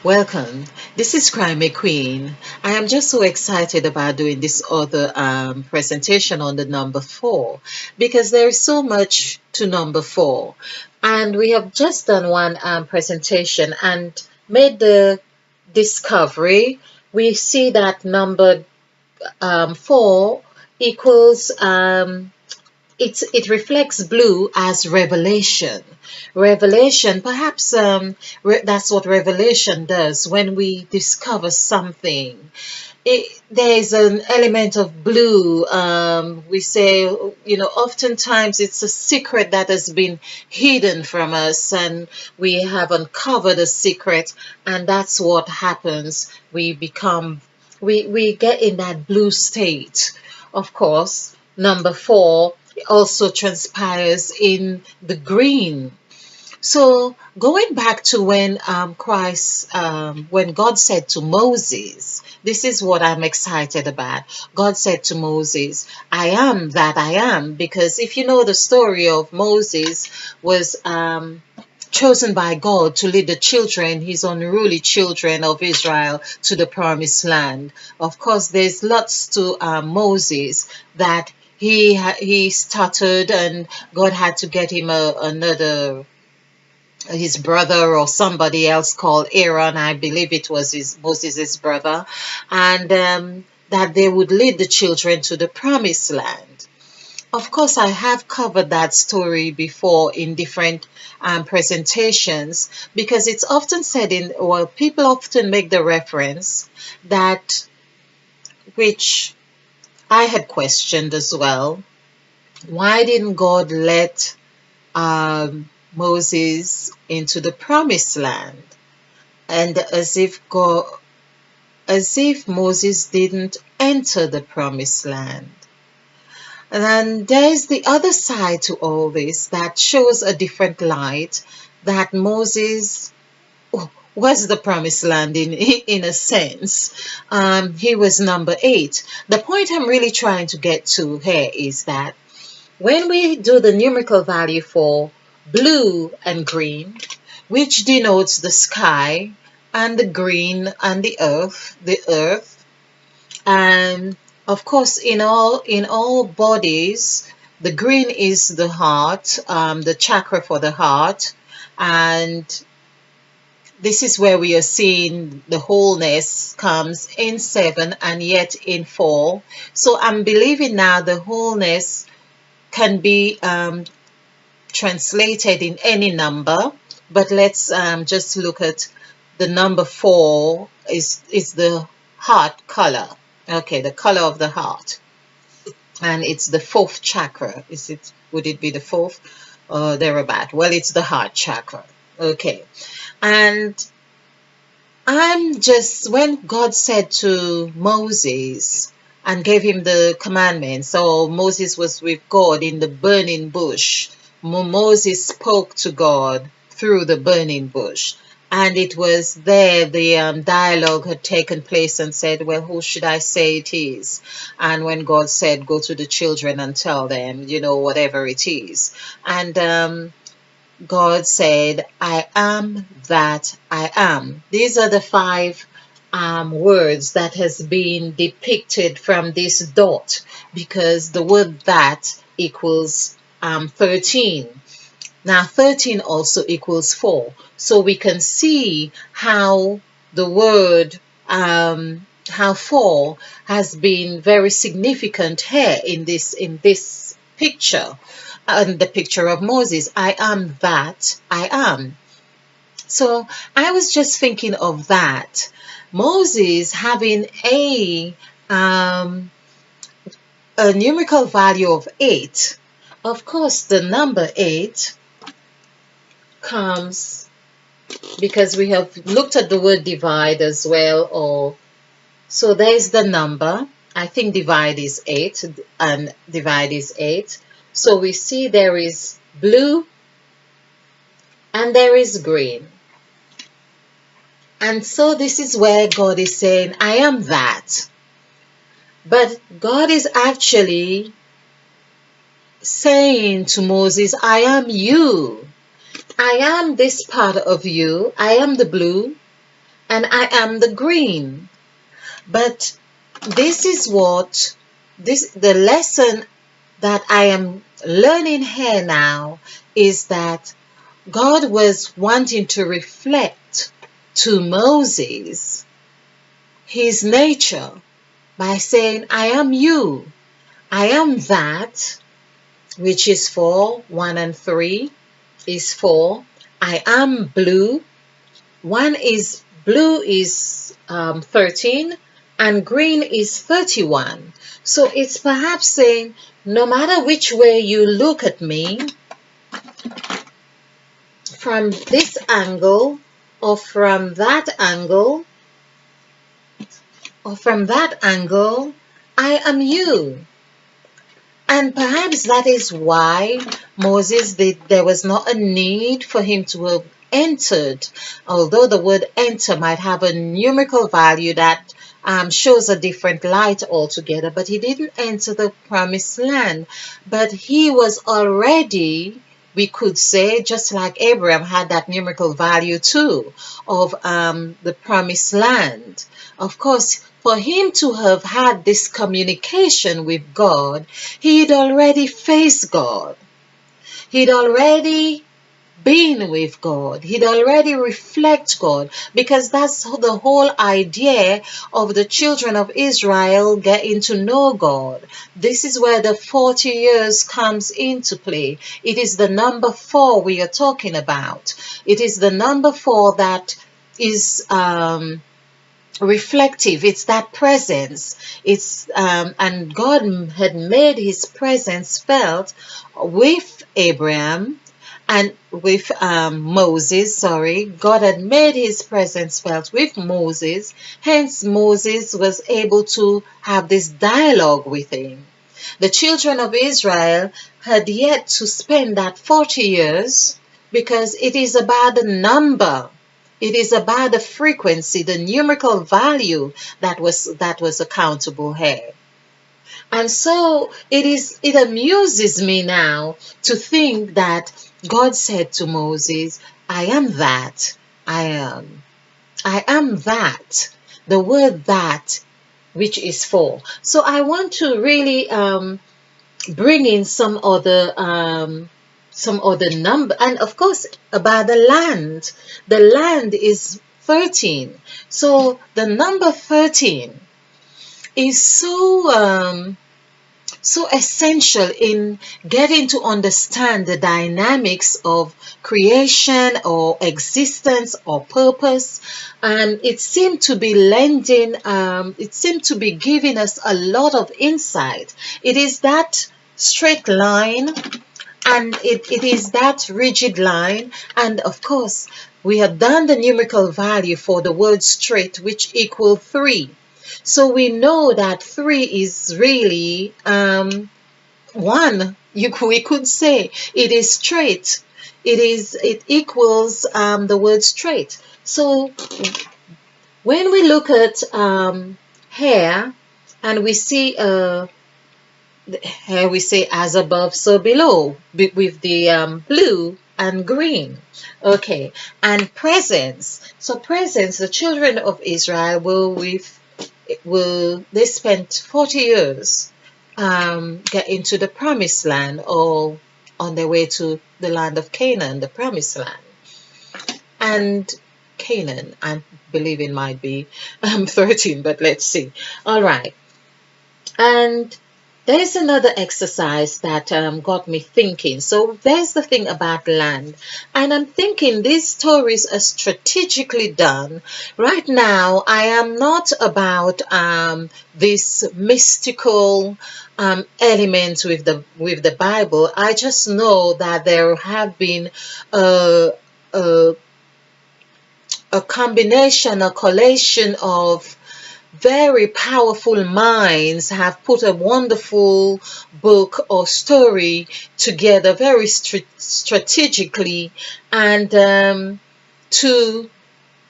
Welcome. This is Crime Queen. I am just so excited about doing this other presentation on the number four because there is so much to number four. And we have just done one presentation and made the discovery. We see that number four equals it reflects blue as revelation. Revelation, perhaps that's what revelation does when we discover something. There is an element of blue. We say, oftentimes it's a secret that has been hidden from us, and we have uncovered a secret, and that's what happens. We get in that blue state. Of course, number four also transpires in the green. So going back to when God said to Moses, this is what I'm excited about. God said to Moses, I am that I am. Because if you know the story of Moses was chosen by God to lead the children, his unruly children of Israel, to the promised land. Of course, there's lots to Moses that he stuttered, and God had to get him another his brother or somebody else called Aaron. I believe it was Moses' brother, and that they would lead the children to the promised land. Of course, I have covered that story before in different presentations, because it's often said people often make the reference that, which I had questioned as well, why didn't God let Moses into the promised land? And as if Moses didn't enter the promised land. And then there's the other side to all this that shows a different light, that Moses was the promised land in a sense. He was number 8. The point I'm really trying to get to here is that when we do the numerical value for blue and green, which denotes the sky, and the green and the earth, and of course in all bodies, the green is the heart, the chakra for the heart, and this is where we are seeing the wholeness comes in 7 and yet in 4. So I'm believing now the wholeness can be translated in any number, but let's just look at the number 4 is the heart color. Okay, the color of the heart, and it's the 4th chakra. Would it be the 4th or thereabout? Well, it's the heart chakra. Okay, and when God said to Moses and gave him the commandments, so Moses was with God in the burning bush. Moses spoke to God through the burning bush. And it was there the dialogue had taken place, and said, well, who should I say it is? And when God said, go to the children and tell them, whatever it is. And God said, I am that I am. These are the 5 words that has been depicted from this dot, because the word that equals 13. Now 13 also equals 4. So we can see how the word, how 4 has been very significant here in this picture. And the picture of Moses, I am that I am. So I was just thinking of that. Moses having a numerical value of 8. Of course, the number 8 comes because we have looked at the word divide as well. So there's the number. I think divide is 8 and divide is 8. So we see there is blue and there is green. And so this is where God is saying, I am that. But God is actually saying to Moses, I am you. I am this part of you. I am the blue. and I am the green. But this is what the lesson that I am learning here now is that God was wanting to reflect to Moses his nature by saying, I am you. I am that, which is 4, 1 and 3 is 4. I am blue. Blue is 13 and green is 31. So it's perhaps saying, no matter which way you look at me, from this angle or from that angle or from that angle, I am you. And perhaps that is why Moses there was not a need for him to have entered, although the word enter might have a numerical value that shows a different light altogether, but he didn't enter the promised land. But he was already, we could say, just like Abraham had that numerical value too of the promised land. Of course, for him to have had this communication with God, he'd already faced God. He'd already been with God. He'd already reflect God, because that's the whole idea of the children of Israel getting to know God. This is where the 40 years comes into play. It is the number 4 we are talking about. It is the number 4 that is reflective. It's that presence. It's and God had made his presence felt with Abraham and with Moses. God had made his presence felt with Moses. Hence Moses was able to have this dialogue with him. The children of Israel had yet to spend that 40 years, because it is about the number. It is about the frequency, the numerical value that was accountable here. And so it amuses me now to think that God said to Moses, I am that, I am. I am that. The word that, which is 4. So I want to really bring in some other number, and of course about the land. The land is 13. So the number 13 is so essential in getting to understand the dynamics of creation or existence or purpose. And it seemed to be giving us a lot of insight. It is that straight line, and it is that rigid line. And of course, we have done the numerical value for the word straight, which equal 3. So we know that 3 is really 1. We could say it is straight. It equals the word straight. So when we look at hair, and we see here we say as above so below, with the blue and green. Okay, and presence. So presence, the children of Israel they spent 40 years getting to the promised land, or on their way to the land of Canaan, the promised land. And Canaan, I believe it might be 13, but let's see. All right. And there's another exercise that got me thinking. So there's the thing about land. And I'm thinking these stories are strategically done. Right now, I am not about this mystical element with the Bible. I just know that there have been a combination, a collation of very powerful minds have put a wonderful book or story together very strategically, and to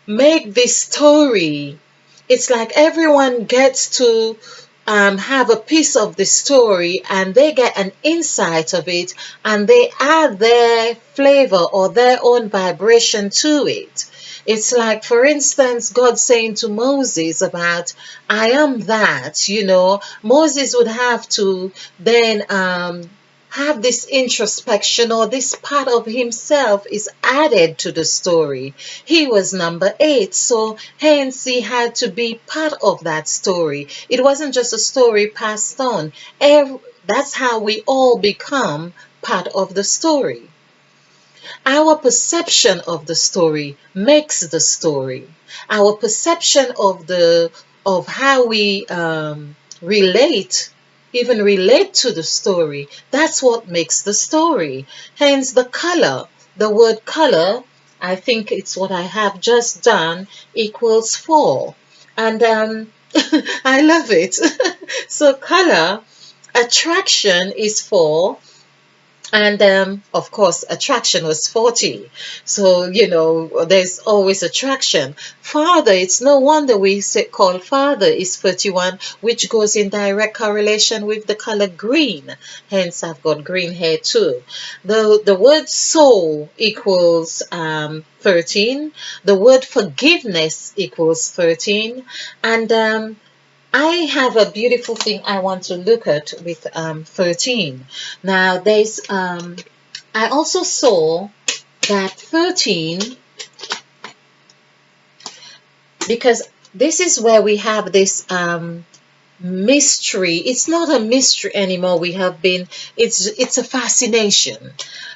make this story, it's like everyone gets to have a piece of the story, and they get an insight of it, and they add their flavor or their own vibration to it. It's like, for instance, God saying to Moses about, I am that, Moses would have to then have this introspection, or this part of himself is added to the story. He was number 8, so hence he had to be part of that story. It wasn't just a story passed on. That's how we all become part of the story. Our perception of the story makes the story. Our perception of how we relate to the story, that's what makes the story. Hence the color. The word color, I think it's what I have just done, equals 4. And I love it. So color, attraction is 4, and of course, attraction was 40. So, there's always attraction. Father, it's no wonder we call father is 31, which goes in direct correlation with the color green. Hence, I've got green hair too. The word soul equals 13. The word forgiveness equals 13. And I have a beautiful thing I want to look at with 13. Now, I also saw that 13, because this is where we have this mystery. It's not a mystery anymore. It's a fascination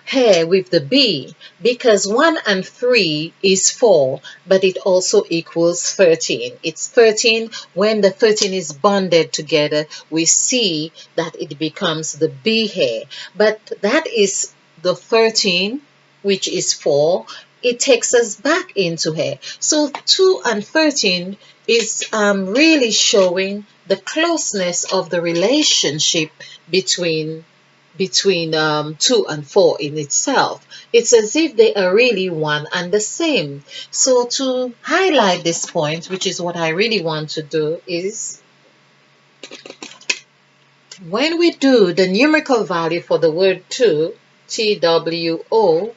here with the B, because 1 and 3 is 4, but it also equals 13. It's 13. When the 13 is bonded together, we see that it becomes the B here. But that is the 13, which is 4. It takes us back into here. So 2 and 13 is really showing the closeness of the relationship between 2 and 4 in itself. It's as if they are really one and the same. So to highlight this point, which is what I really want to do, is when we do the numerical value for the word 2, TWO,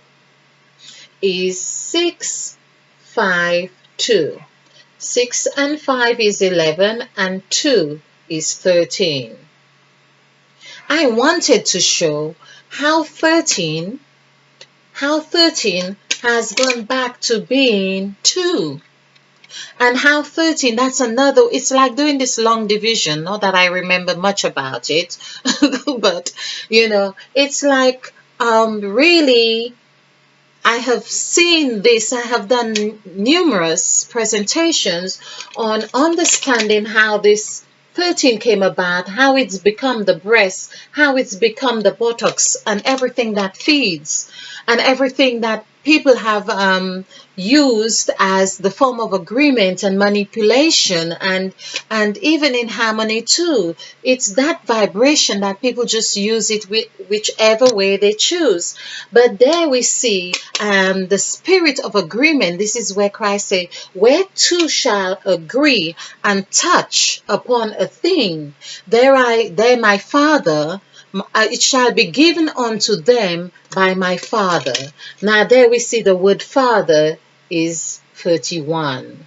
is 6, 5, 2. 6 and 5 is 11, and 2 is 13. I wanted to show how 13 has gone back to being 2. And how 13, that's another, it's like doing this long division. Not that I remember much about it, but, it's like really, I have seen this. I have done numerous presentations on understanding how this 13 came about, how it's become the breast, how it's become the buttocks, and everything that feeds, and everything that people have used as the form of agreement and manipulation, and even in harmony too. It's that vibration that people just use it with whichever way they choose. But there we see the spirit of agreement. This is where Christ said, where two shall agree and touch upon a thing, there my Father, it shall be given unto them by my Father. Now there we see the word Father is 31.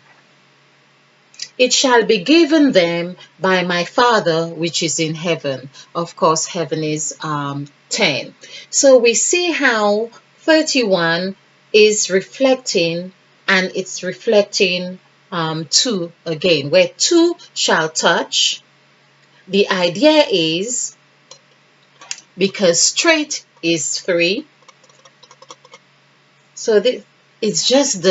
It shall be given them by my Father which is in heaven. Of course, heaven is 10. So we see how 31 is reflecting, and it's reflecting 2 again, where 2 shall touch. The idea is, because straight is 3, so it's just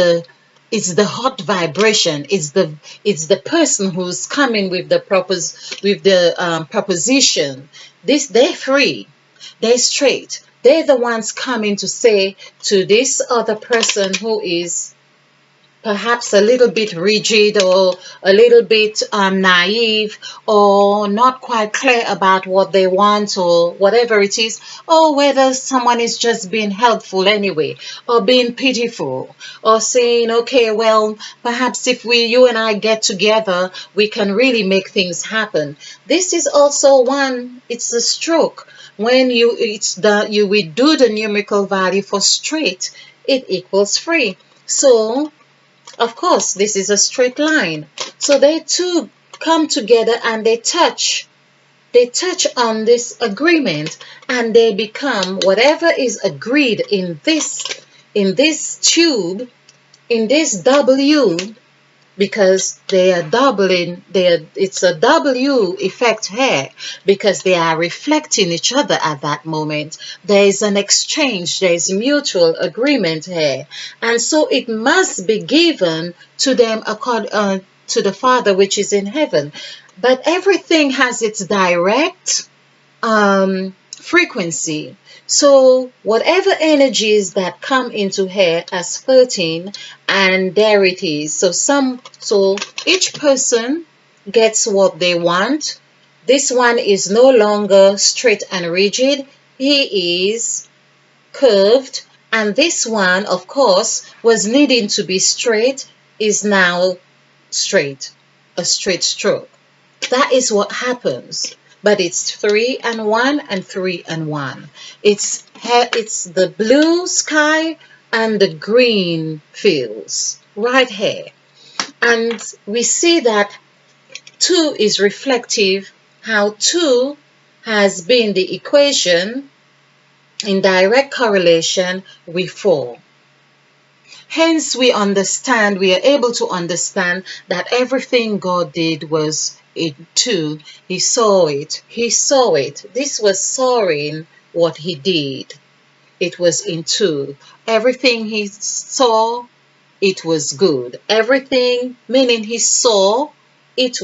it's the hot vibration. It's the person who's coming with the proposition. They're free, they're straight. They're the ones coming to say to this other person who is perhaps a little bit rigid, or a little bit naive, or not quite clear about what they want, or whatever it is, or whether someone is just being helpful anyway, or being pitiful, or saying, okay, well, perhaps if you and I get together, we can really make things happen. This is also it's a stroke. When we do the numerical value for straight, it equals free. So Of course, this is a straight line. So they two come together and they touch. They touch on this agreement and they become whatever is agreed in this tube, in this W, because they are doubling, it's a W effect here because they are reflecting each other at that moment. There is an exchange, there is mutual agreement here, and so it must be given to them according to the Father which is in heaven. But everything has its direct frequency. So whatever energies that come into here as 13, and there it is. So each person gets what they want. This one is no longer straight and rigid. He is curved. And this one, of course, was needing to be straight, is now straight, a straight stroke. That is what happens. But it's 3 and 1 and 3 and 1. It's the blue sky and the green fields right here. And we see that 2 is reflective, how 2 has been the equation in direct correlation with 4. Hence we are able to understand that everything God did was in 2. He saw it. This was soaring what he did. It was in 2. Everything he saw, it was good. Everything, meaning he saw it,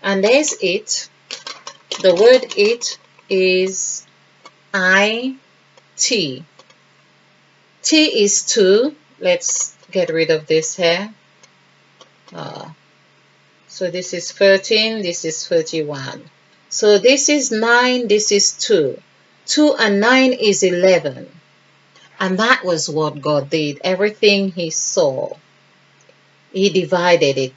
and there's it. The word it is IT. T is 2. Let's get rid of this here. So this is 13, this is 31. So this is 9, this is 2. 2 and 9 is 11. And that was what God did. Everything he saw, he divided it.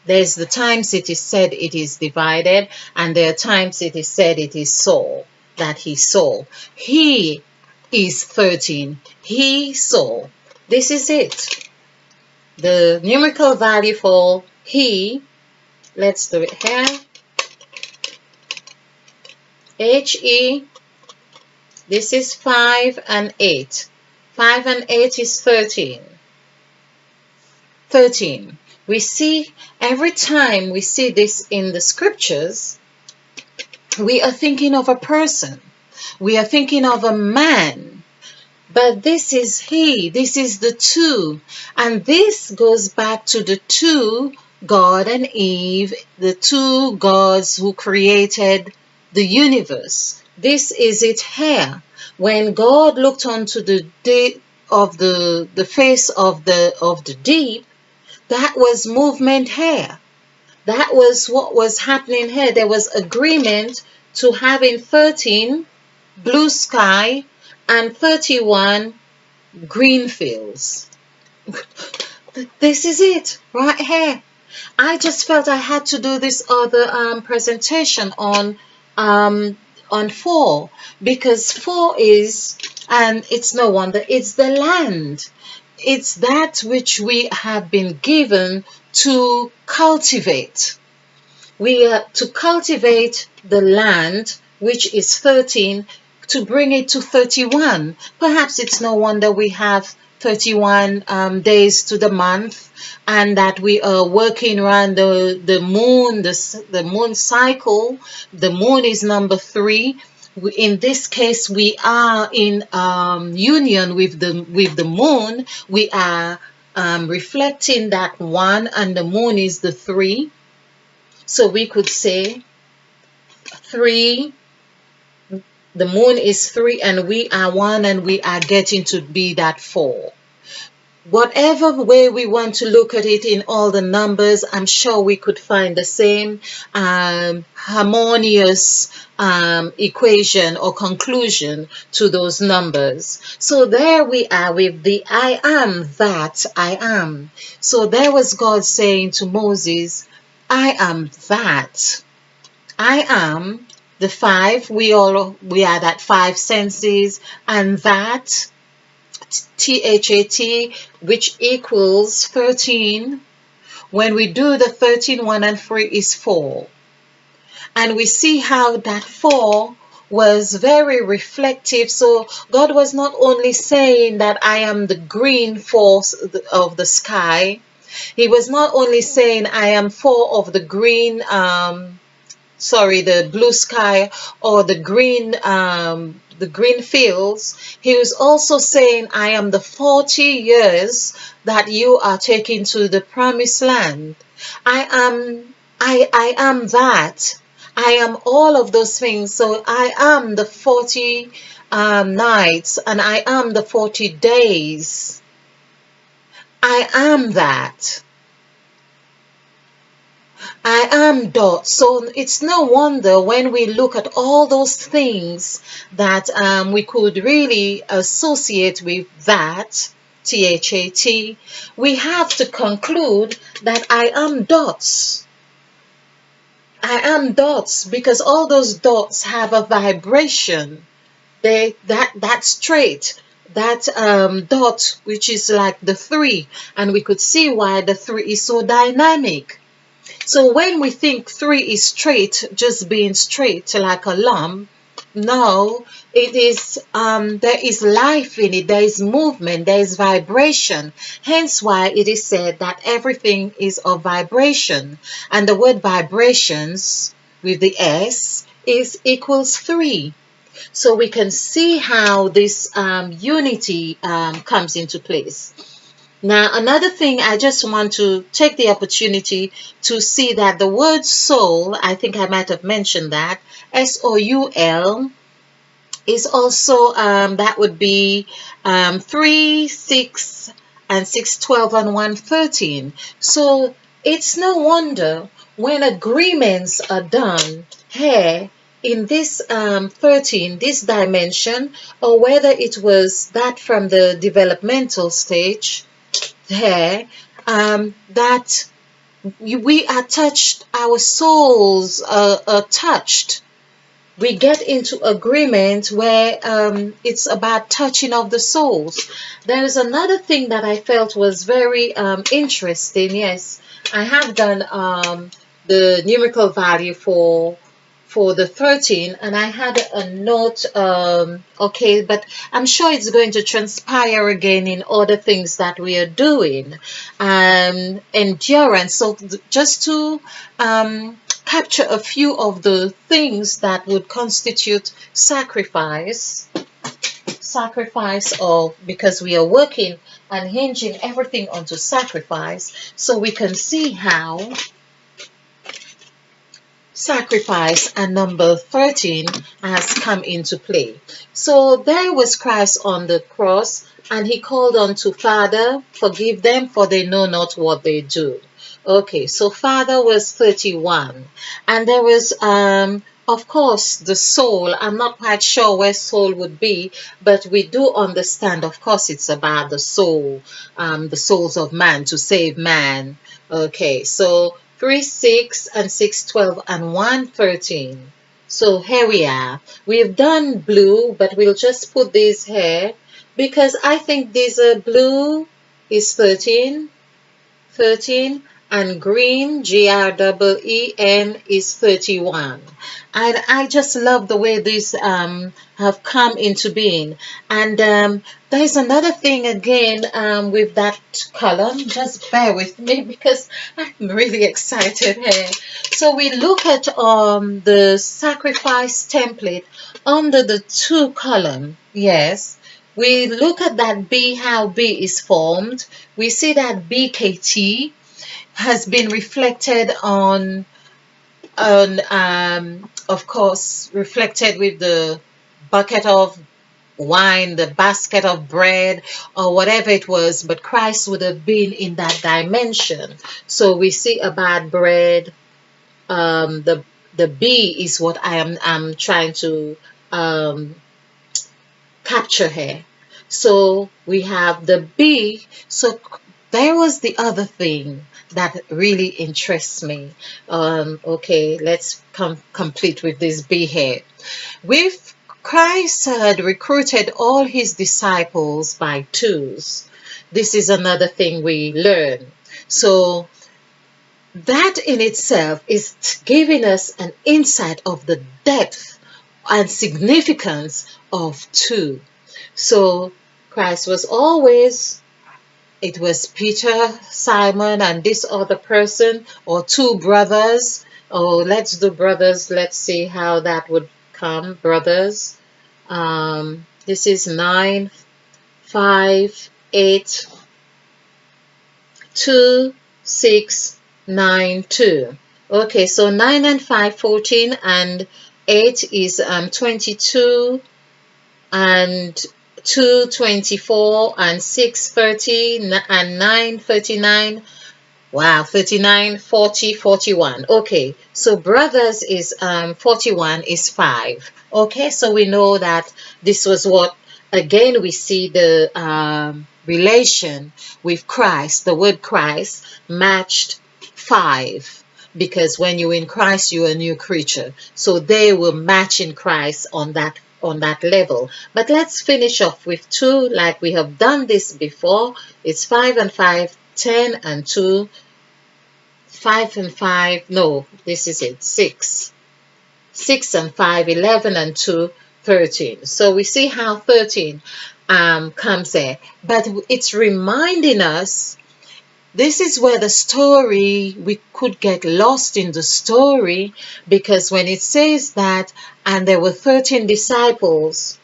There's the times it is said it is divided, and there are times it is said it is saw, that he saw. He is 13. He saw. This is it. The numerical value for he, let's do it here. HE, this is 5 and 8. 5 and 8 is 13. 13. We see, every time we see this in the scriptures, we are thinking of a person. We are thinking of a man. But this is he. This is the 2. And this goes back to the 2, God and Eve, the 2 gods who created the universe. This is it here. When God looked onto the face of the deep, that was movement here. That was what was happening here. There was agreement to having 13 blue sky and 31 green fields. This is it right here. I just felt I had to do this other presentation on 4, because 4 is, and it's no wonder, it's the land. It's that which we have been given to cultivate. We are to cultivate the land, which is 13, to bring it to 31. Perhaps it's no wonder we have 31 days to the month, and that we are working around the moon, the moon cycle. The moon is number 3. In this case, we are in union with the moon. We are reflecting that 1, and the moon is the 3. So we could say 3. The moon is 3 and we are 1, and we are getting to be that 4. Whatever way we want to look at it in all the numbers, I'm sure we could find the same harmonious equation or conclusion to those numbers. So there we are with the I am that I am. So there was God saying to Moses, I am that. I am the 5. We are that 5 senses, and that THAT, which equals 13. When we do the 13, 1 and 3 is 4. And we see how that 4 was very reflective. So God was not only saying that I am the green force of the sky. He was not only saying I am 4 of the green, the blue sky or the green fields. He was also saying I am the 40 years that you are taking to the promised land. I am that. I am all of those things. So I am the 40 nights and I am the 40 days. I am that. I am dot. So it's no wonder when we look at all those things that we could really associate with that, THAT, we have to conclude that I am dots. I am dots because all those dots have a vibration. That's straight. That dot, which is like the 3, and we could see why the 3 is so dynamic. So when we think 3 is straight, just being straight like a lump, no, it is there is life in it, there is movement, there is vibration. Hence why it is said that everything is of vibration. And the word vibrations with the S is equals 3. So we can see how this unity comes into place. Now, another thing, I just want to take the opportunity to see that the word soul, I think I might have mentioned that, SOUL, is also, that would be 3, 6, and 6, 12, and 1, 13. So it's no wonder when agreements are done here in this 13, this dimension, or whether it was that from the developmental stage, here, that we are touched, our souls are touched. We get into agreement where it's about touching of the souls. There is another thing that I felt was very interesting. Yes, I have done the numerical value for the 13, and I had a note, okay, but I'm sure it's going to transpire again in other things that we are doing. Endurance. So just to capture a few of the things that would constitute sacrifice, or because we are working and hinging everything onto sacrifice, so we can see how sacrifice and number 13 has come into play. So there was Christ on the cross, and he called unto Father, forgive them, for they know not what they do. Okay, so Father was 31, and there was of course the soul. I'm not quite sure where soul would be, but we do understand, of course, it's about the soul, the souls of man, to save man. Okay, so 3, 6, and 6, 12, and 1, 13. So here we are. We've done blue, but we'll just put these here because I think these are blue is 13, 13, and green, GREEN, is 31. And I just love the way these have come into being. And there's another thing again with that column. Just bear with me because I'm really excited here. So we look at the sacrifice template under the 2 column. Yes. We look at that B, how B is formed. We see that BKT has been reflected on of course, reflected with the bucket of wine, the basket of bread, or whatever it was, but Christ would have been in that dimension. So we see about bread. The B is what I'm trying to capture here. So we have the B. So there was the other thing that really interests me. Okay, let's complete with this B here. With Christ had recruited all his disciples by twos. This is another thing we learn. So that in itself is giving us an insight of the depth and significance of two. So Christ was always, it was Peter, Simon, and this other person, or two brothers. Oh, let's do brothers. Let's see how that would come. Brothers. This is 9, 5, 8, 2, 6, 9, 2. Okay, so 9 and 5, 14, and 8 is 22, and 2, 24, and 6, 30, and 9, 39. Wow, 39, 40, 41. Okay, so brothers is 41 is 5. Okay, so we know that this was what, again, we see the relation with Christ. The word Christ matched 5, because when you're in Christ, you're a new creature. So they were matching Christ on that level. But let's finish off with 2, like we have done this before. It's 5 and 5, 10 and 2, 5 and 5, no, this is it, 6. 6 and 5, 11 and 2, 13. So we see how 13 comes there. But it's reminding us, this is where the story, we could get lost in the story, because when it says that, and there were 13 disciples,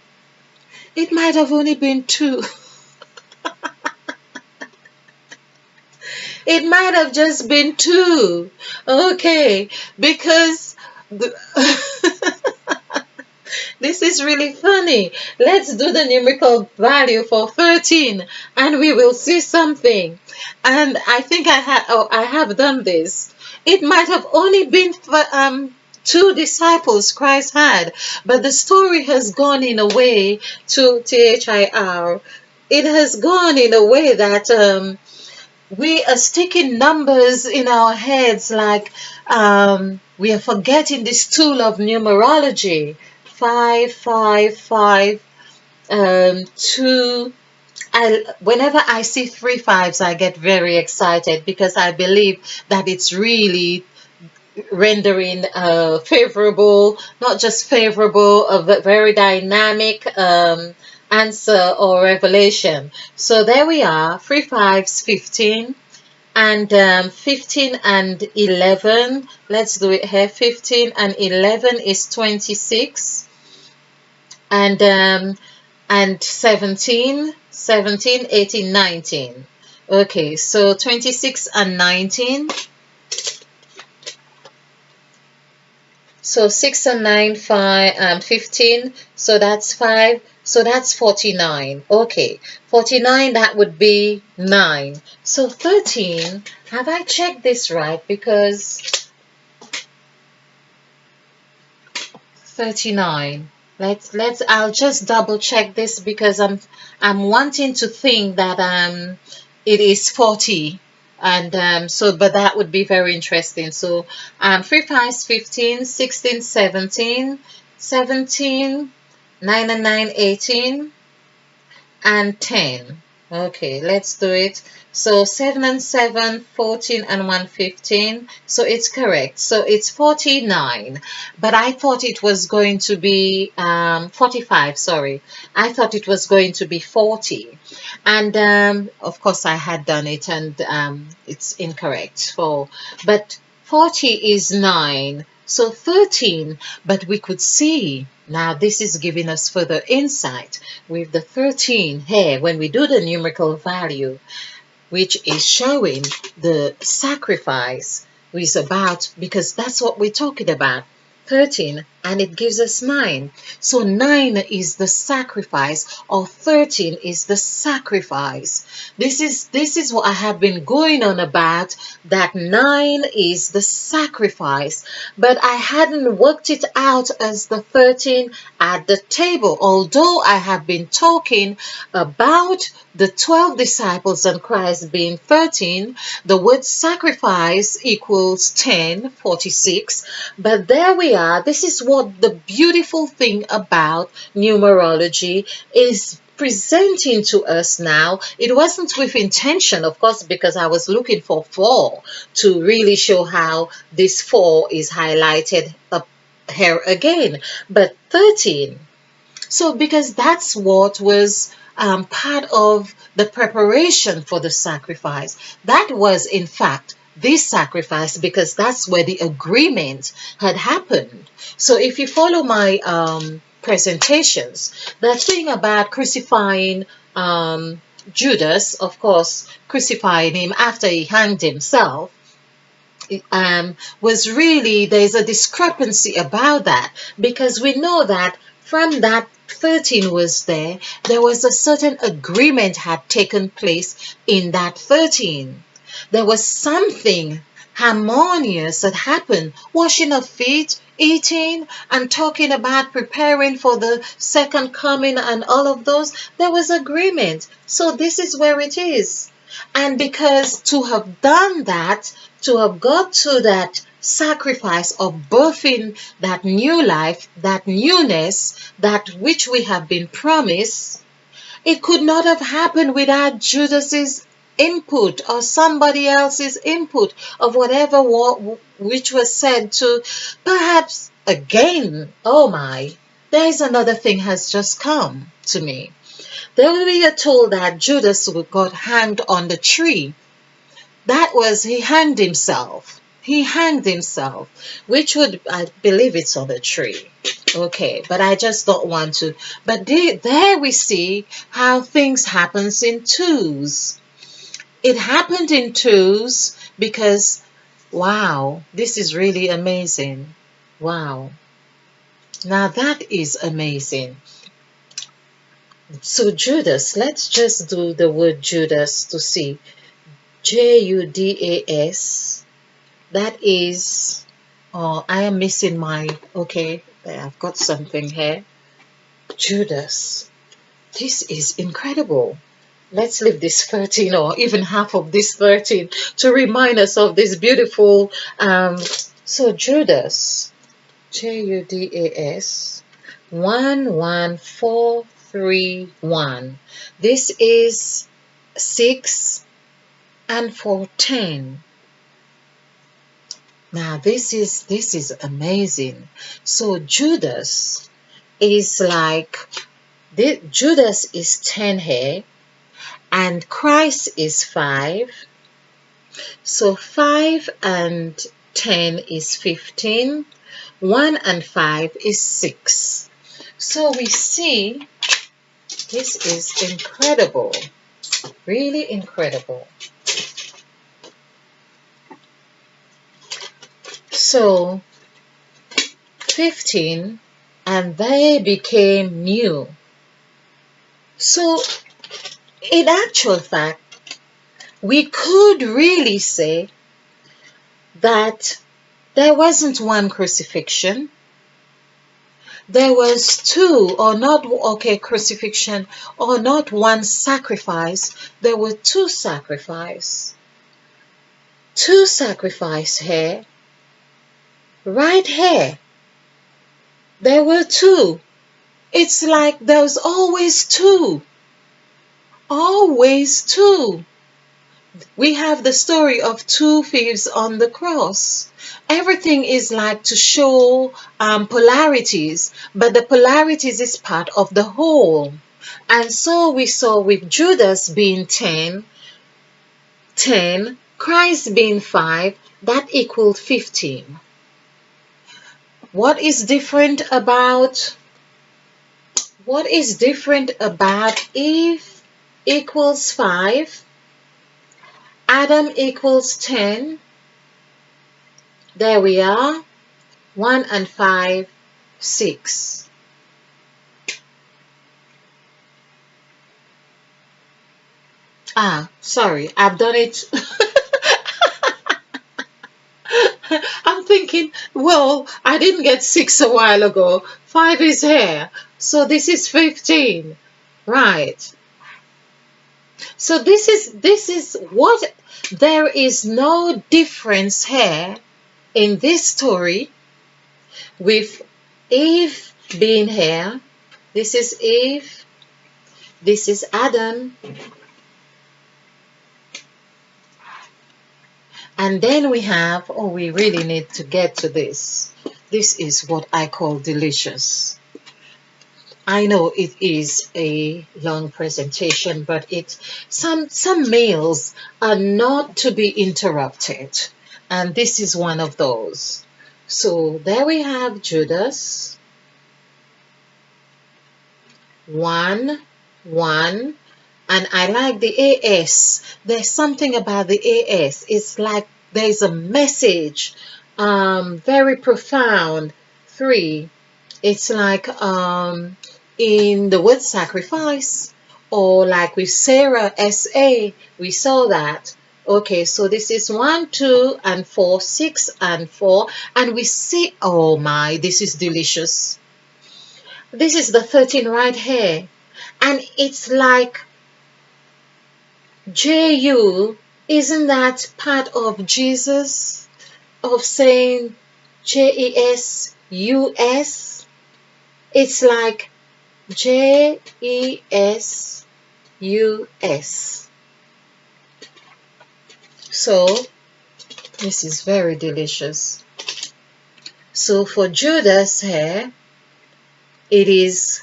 it might have only been 2. It might have just been 2. Okay, because this is really funny. Let's do the numerical value for 13 and we will see something. And I think I have done this. It might have only been 2 disciples Christ had, but the story has gone in a way to THIR. It has gone in a way that we are sticking numbers in our heads, like we are forgetting this tool of numerology. 5, 5, 5, 2. Whenever I see 3 5s, I get very excited, because I believe that it's really rendering favorable, not just favorable, a very dynamic answer or revelation. So there we are, 3 5s, 15, and 15 and 11. Let's do it here. 15 and 11 is 26, and 17, 18, 19. Okay, so 26 and 19. So 6 and 9, 5, 15. So that's 5. So that's 49. Okay, 49, that would be 9. So 13, have I checked this right? Because 39. I'll just double check this, because I'm wanting to think that it is 40. And so, but that would be very interesting. So 3 5s, 15, 16, 17, 17, 9 and 9, 18, and 10. Okay, let's do it. So 7 and 7, 14, and 1, 15. So it's correct. So it's 49. But I thought it was going to be 45, sorry. I thought it was going to be 40. And of course I had done it, and it's incorrect. But 40 is 9. So 13, but we could see, now this is giving us further insight with the 13 here when we do the numerical value, which is showing the sacrifice is about, because that's what we're talking about. 13, and it gives us 9. So 9 is the sacrifice, or 13 is the sacrifice. This is what I have been going on about, that 9 is the sacrifice, but I hadn't worked it out as the 13 at the table, although I have been talking about the 12 disciples and Christ being 13. The word sacrifice equals 10, 46, but there we we are. This is what the beautiful thing about numerology is presenting to us now. It wasn't with intention, of course, because I was looking for 4 to really show how this 4 is highlighted up here again. But 13. So, because that's what was part of the preparation for the sacrifice. That was, in fact, this sacrifice, because that's where the agreement had happened. So, if you follow my presentations, the thing about crucifying Judas, of course, crucifying him after he hanged himself, was really, there's a discrepancy about that, because we know that from that 13 was there was a certain agreement had taken place in that 13. There was something harmonious that happened, washing of feet, eating, and talking about preparing for the second coming and all of those. There was agreement. So this is where it is. And because to have done that, to have got to that sacrifice of birthing that new life, that newness, that which we have been promised, it could not have happened without Judas's input or somebody else's input of whatever which was said to, perhaps again, oh my, there is another thing has just come to me. There we are told that Judas got hanged on the tree. That was, he hanged himself. He hanged himself, which would, I believe it's on the tree. Okay, but I just don't want to. But there we see how things happens in twos. It happened in twos because, wow, this is really amazing. Wow. Now that is amazing. So Judas, let's just do the word Judas to see. Judas. That is, oh, I am missing my, okay, I've got something here. Judas. This is incredible. Let's leave this 13 or even half of this 13 to remind us of this beautiful, so Judas, Judas, 11431. This is 6 and 14. Now this is amazing. So Judas is like, Judas is 10 here and Christ is 5. So 5 and 10 is 15. 1 and 5 is 6. So we see this is incredible. Really incredible. So 15, and they became new. So in actual fact, we could really say that there wasn't one crucifixion. There was 2, or not, okay, crucifixion, or not one sacrifice. There were 2 sacrifices. 2 sacrifices here. Right here, there were 2. It's like there's always 2. Always 2. We have the story of 2 thieves on the cross. Everything is like to show polarities, but the polarities is part of the whole. And so we saw with Judas being 10, Christ being 5, that equaled 15. What is different about Eve equals 5, Adam equals 10, there we are, 1 and 5, 6. Sorry, I've done it. I'm thinking, well, I didn't get 6 a while ago. 5 is here. So this is 15. Right. So this is what, there is no difference here in this story with Eve being here. This is Eve. This is Adam. And then we have, oh, we really need to get to this. This is what I call delicious. I know it is a long presentation, but some meals are not to be interrupted. And this is one of those. So there we have Judas. 1, 1. And I like the AS. There's something about the AS. It's like there's a message, very profound. 3. It's like in the word sacrifice, or like with Sarah, SA, we saw that. Okay, so this is 1, 2, and 4, 6, and 4. And we see, oh my, this is delicious. This is the 13 right here. And it's like JU, isn't that part of Jesus? Of saying JESUS? It's like JESUS. So this is very delicious. So for Judas here, it is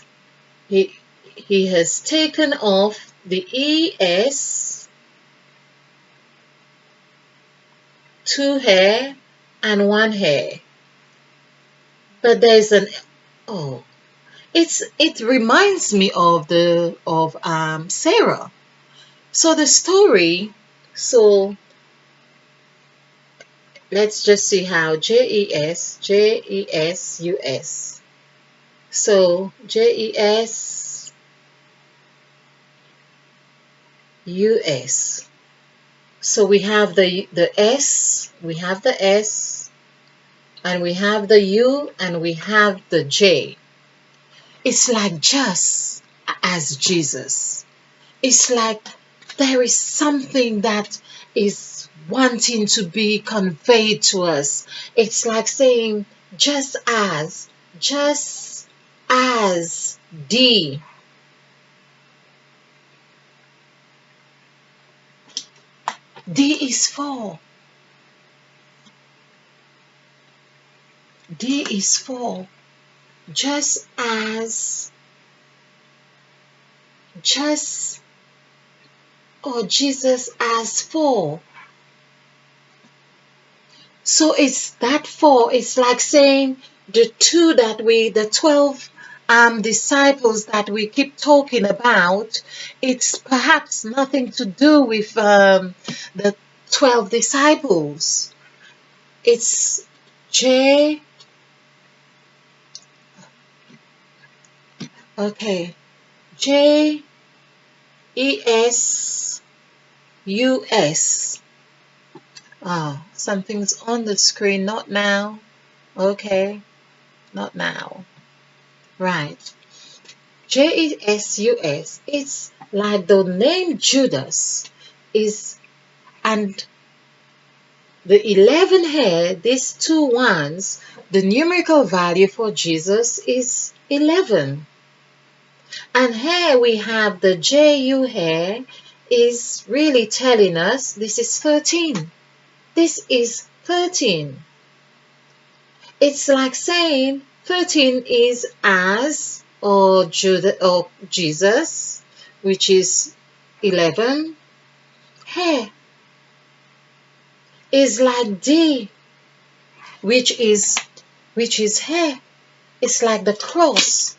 he has taken off the ES, 2 hair and 1 hair. But there's an it reminds me of Sarah. So the story, so let's just see how JESUS. So JESUS. So we have the S, we have the S, and we have the U, and we have the J. It's like just as Jesus. It's like there is something that is wanting to be conveyed to us. It's like saying just as D. D is for. D is for. Jesus as for. So it's that for. It's like saying the 12 disciples that we keep talking about, it's perhaps nothing to do with the 12 disciples. It's JESUS. Oh, something's on the screen, not now. Okay, not now. Right. JESUS. It's like the name Judas is, and the 11 here, these 2 ones, the numerical value for Jesus is 11. And here we have the JU here is really telling us this is 13. This is 13. It's like saying 13 is as or Jesus, which is 11. Here is like D, which is here. It's like the cross.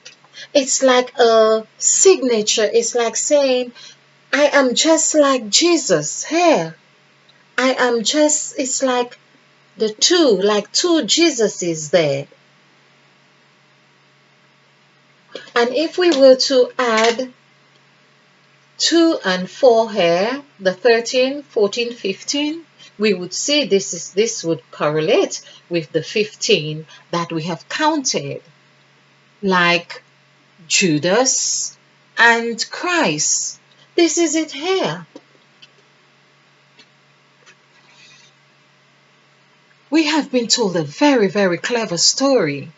It's like a signature. It's like saying, I am just like Jesus here. I am just, it's like the 2, like 2 Jesuses there. And if we were to add 2 and 4 here, the 13, 14, 15, we would see this would correlate with the 15 that we have counted, like Judas and Christ. This is it here. we have been told a very, very clever story.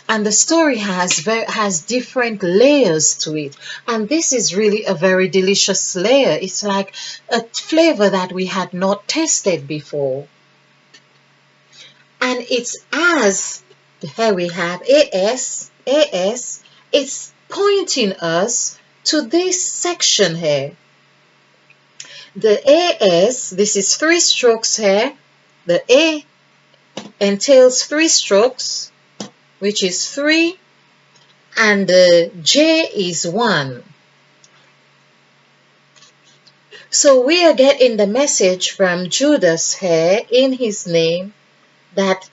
And the story has different layers to it. And this is really a very delicious layer. It's like a flavor that we had not tasted before. And it's as, here we have AS, it's pointing us to this section here. The AS, this is 3 strokes here. The A entails 3 strokes, which is 3, and the J is 1. So we are getting the message from Judas here in his name that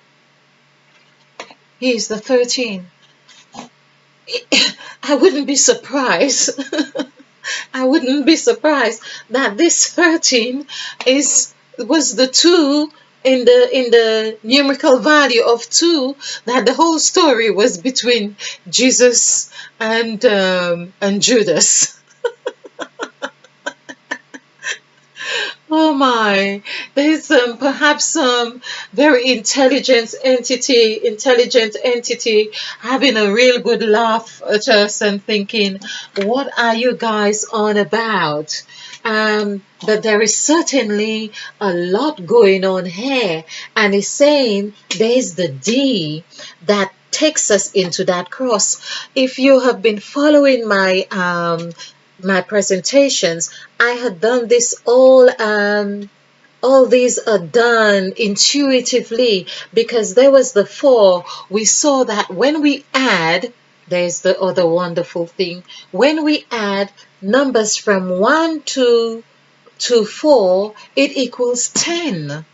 he is the 13. I wouldn't be surprised. I wouldn't be surprised that this 13 was the 2 in the numerical value of 2, that the whole story was between Jesus and Judas. Oh my, there's perhaps some very intelligent entity having a real good laugh at us and thinking, what are you guys on about? But there is certainly a lot going on here, and he's saying there's the D that takes us into that cross. If you have been following my presentations, I had done this all these are done intuitively, because there was the 4. We saw that when we add, there's the other wonderful thing, when we add numbers from 1 to 4, it equals 10.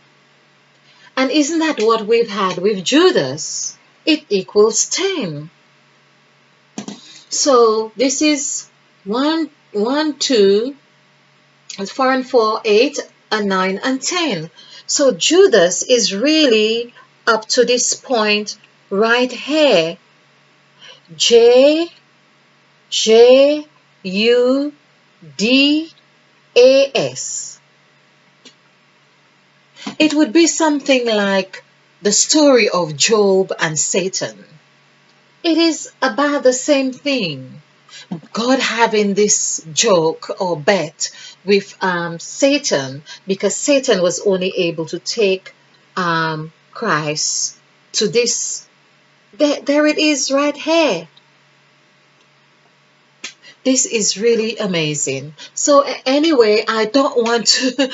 And isn't that what we've had with Judas? It equals 10. So this is 1, 2, 4 and 4, 8 and 9 and 10. So Judas is really up to this point right here. J U D A S. It would be something like the story of Job and Satan. It is about the same thing. God having this joke or bet with Satan, because Satan was only able to take Christ to this. There it is right here. This is really amazing. So anyway, I don't want to,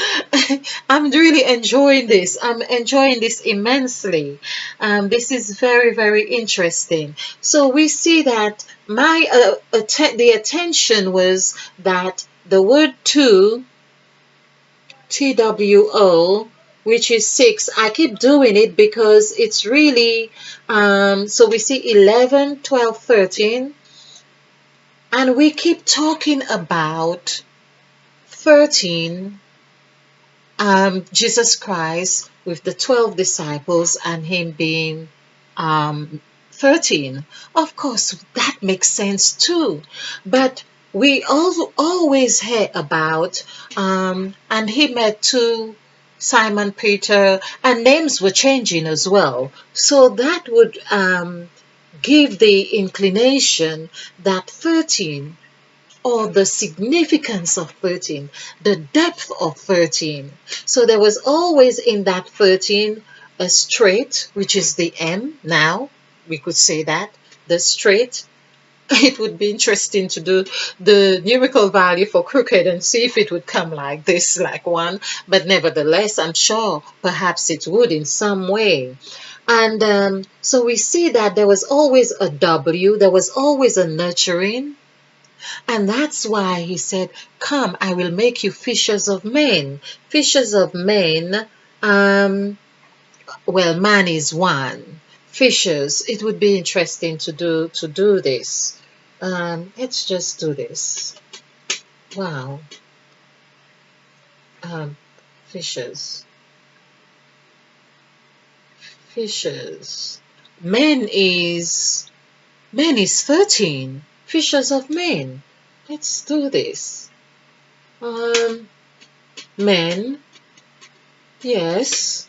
I'm really enjoying this. I'm enjoying this immensely. This is very, very interesting. So we see that the attention was that the word two, TWO, which is 6. I keep doing it because it's really, so we see 11, 12, 13. And we keep talking about 13, Jesus Christ with the 12 disciples and him being 13. Of course, that makes sense too. But we also always hear about, and he met to Simon Peter, and names were changing as well. So that would give the inclination that 13, or the significance of 13, the depth of 13. So there was always in that 13 a straight, which is the M now, we could say that, the straight. It would be interesting to do the numerical value for crooked and see if it would come like this, like 1, but nevertheless, I'm sure perhaps it would in some way. And so we see that there was always a W, there was always a nurturing. And that's why he said, come, I will make you fishers of men. Fishers of men, well, man is 1. Fishers, it would be interesting to do this. Let's just do this. Wow. Fishers. Fishers. Men is 13. Fishers of men. Let's do this. Men. Yes.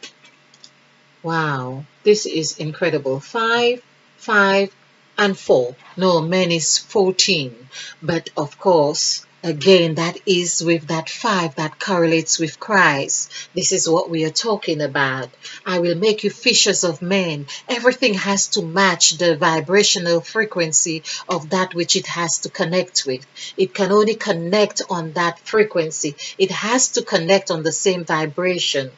Wow, this is incredible. 5, 5, and 4. No, man is 14. But of course, again, that is with that 5 that correlates with Christ. This is what we are talking about. I will make you fishers of men. Everything has to match the vibrational frequency of that which it has to connect with. It can only connect on that frequency. It has to connect on the same vibration.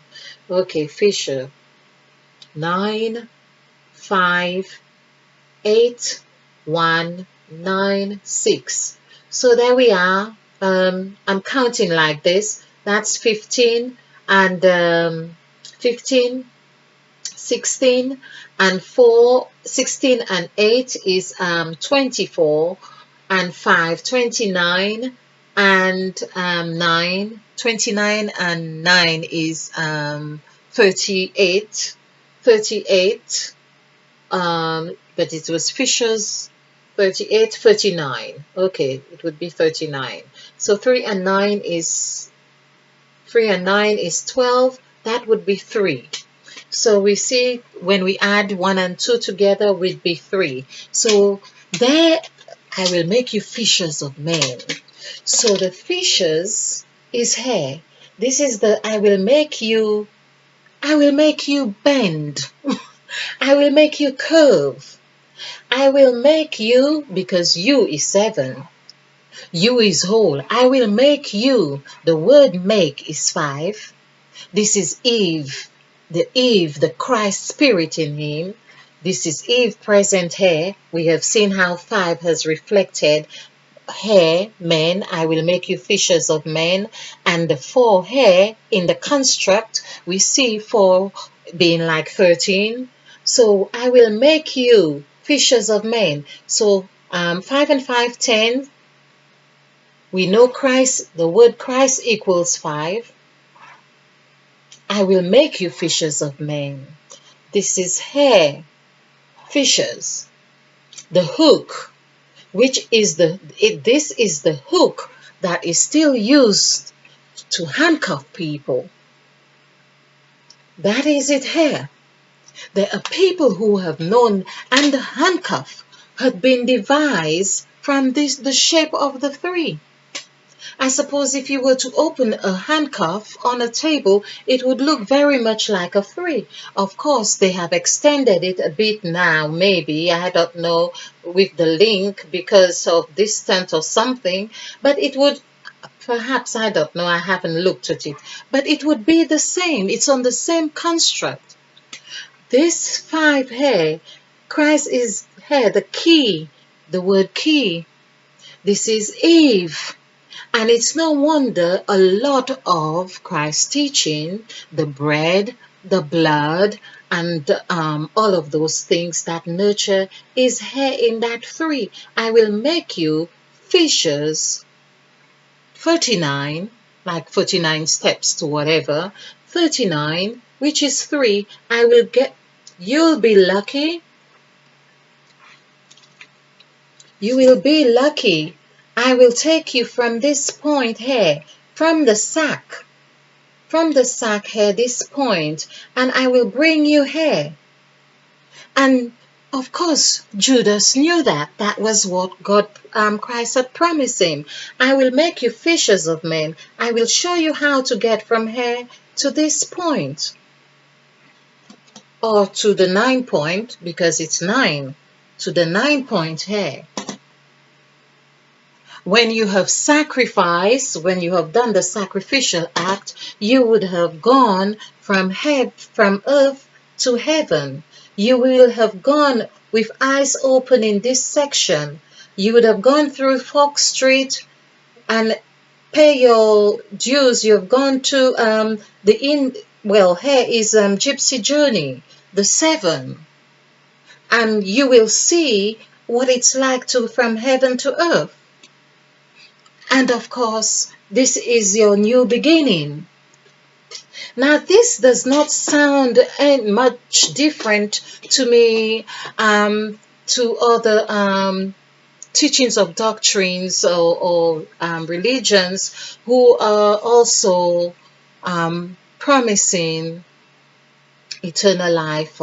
Okay, fisher. 9, 5, 8, 1, 9, 6. So there we are. I'm counting like this. That's 15 and 15, 16 and 4, 16 and 8 is 24 and 5, 29 and 9, 29 and 9 is 38. 38, but it was Fisher's 38, 39. Okay, it would be 39. So 3 and 9 is 12. That would be 3. So we see when we add 1 and 2 together would be 3. So there I will make you fishers of men. So the fishers is here. This is the I will make you bend. I will make you curve. I will make you, because you is 7. You is whole. I will make you. The word make is 5. This is Eve. The Christ spirit in him. This is Eve present here. We have seen how 5 has reflected here, men, I will make you fishers of men, and the 4 here in the construct, we see 4 being like 13. So I will make you fishers of men. So 5 and 5, 10. We know Christ, the word Christ equals 5. I will make you fishers of men. This is here, fishers. The hook, which is this is the hook that is still used to handcuff people. That is it here. There are people who have known, and the handcuff had been devised from the shape of the 3. I suppose if you were to open a handcuff on a table, it would look very much like a 3. Of course, they have extended it a bit now, maybe, I don't know, with the link because of distance or something, but it would, perhaps, I don't know, I haven't looked at it, but it would be the same. It's on the same construct. This 5 here, Christ is here, the key, the word key. This is Eve. And it's no wonder a lot of Christ's teaching, the bread, the blood, and all of those things that nurture is here in that 3. I will make you fishers, 39, like 49 steps to whatever, 39, which is 3. I will get, you'll be lucky. You will be lucky. I will take you from this point here, from the sack here, this point, and I will bring you here. And of course, Judas knew that. That was what Christ had promised him. I will make you fishers of men. I will show you how to get from here to this point. Or to the 9 point, because it's 9. To the 9 point here. When you have sacrificed, when you have done the sacrificial act, you would have gone from earth to heaven. You will have gone with eyes open in this section. You would have gone through Fox Street and pay your dues. You have gone to here is Gypsy Journey, the 7. And you will see what it's like from heaven to earth. And of course, this is your new beginning. Now, this does not sound much different to me, to other teachings of doctrines or religions who are also promising eternal life